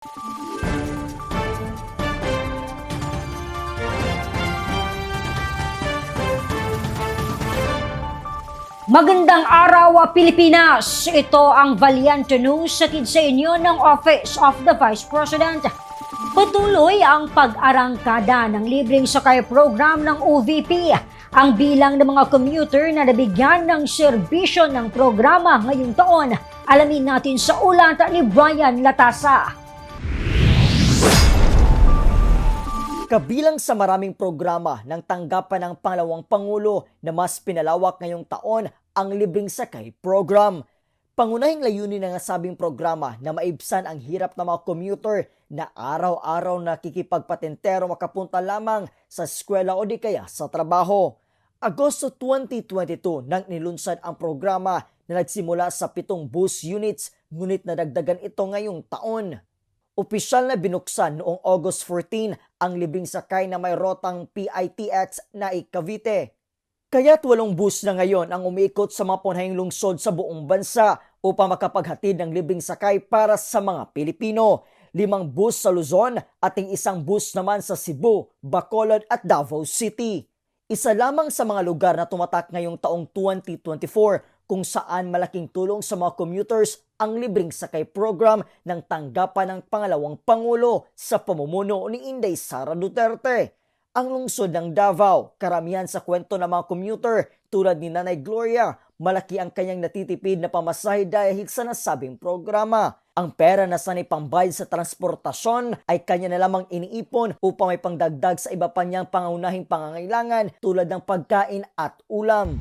Magandang araw, Pilipinas! Ito ang Valiente News hatid sa inyo ng Office of the Vice President. Patuloy ang pag-arangkada ng libreng sakay program ng OVP. Ang bilang ng mga commuter na nabigyan ng serbisyo ng programa ngayong taon, alamin natin sa ulat ni Brian Latasa. Kabilang sa maraming programa ng tanggapan ng Pangalawang Pangulo na mas pinalawak ngayong taon ang libreng sakay program. Pangunahing layunin ng nasabing programa na maibsan ang hirap ng mga commuter na araw-araw nakikipagpatentero makapunta lamang sa eskwela o di kaya sa trabaho. Agosto 2022 nang nilunsad ang programa na nagsimula sa 7 bus units ngunit nadagdagan ito ngayong taon. Opisyal na binuksan noong August 14 ang libreng sakay na may rotang PITX na Cavite. Kaya't 8 bus na ngayon ang umiikot sa mga punahing lungsod sa buong bansa upang makapaghatid ng libreng sakay para sa mga Pilipino. 5 bus sa Luzon at 1 bus naman sa Cebu, Bacolod at Davao City. Isa lamang sa mga lugar na tumatak ngayong taong 2024 kung saan malaking tulong sa mga commuters ang libreng sakay program ng tanggapan ng Pangalawang Pangulo sa pamumuno ni Inday Sara Duterte. Ang lungsod ng Davao, karamihan sa kwento ng mga commuter tulad ni Nanay Gloria, malaki ang kanyang natitipid na pamasahe dahil sa nasabing programa. Ang pera na sanay pambayad sa transportasyon ay kanya na lamang iniipon upang may pangdagdag sa iba pa niyang pangunahing pangangailangan tulad ng pagkain at ulam.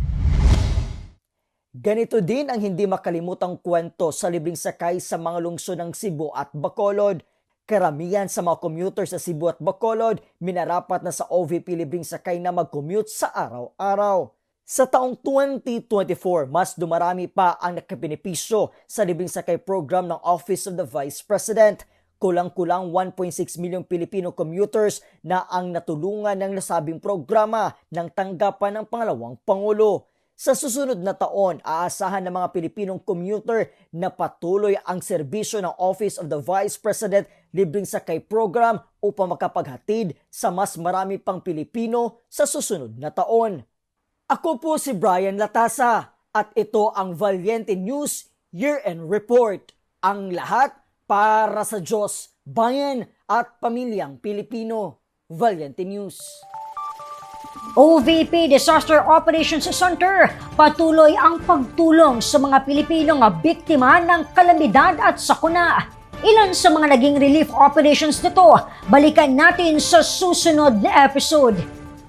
Ganito din ang hindi makalimutang kwento sa libreng sakay sa mga lungsod ng Cebu at Bacolod. Karamihan sa mga commuter sa Cebu at Bacolod minarapat na sa OVP libreng sakay na mag-commute sa araw-araw. Sa taong 2024, mas dumarami pa ang nakabenepisyo sa libreng sakay program ng Office of the Vice President. Kulang-kulang 1.6 milyong Pilipino commuters na ang natulungan ng nasabing programa ng tanggapan ng Pangalawang Pangulo. Sa susunod na taon, aasahan ng mga Pilipinong commuter na patuloy ang serbisyo ng Office of the Vice President libreng sakay program upang makapaghatid sa mas marami pang Pilipino sa susunod na taon. Ako po si Brian Latasa at ito ang Valiente News Year-End Report. Ang lahat para sa Diyos, bayan at pamilyang Pilipino. Valiente News. OVP Disaster Operations Center, patuloy ang pagtulong sa mga Pilipinong biktima ng kalamidad at sakuna. Ilan sa mga naging relief operations nito, balikan natin sa susunod na episode.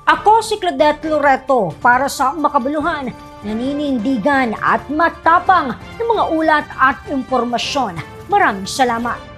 Ako si Claudette Loreto para sa makabuluhan, naninindigan at matapang ng mga ulat at impormasyon. Maraming salamat.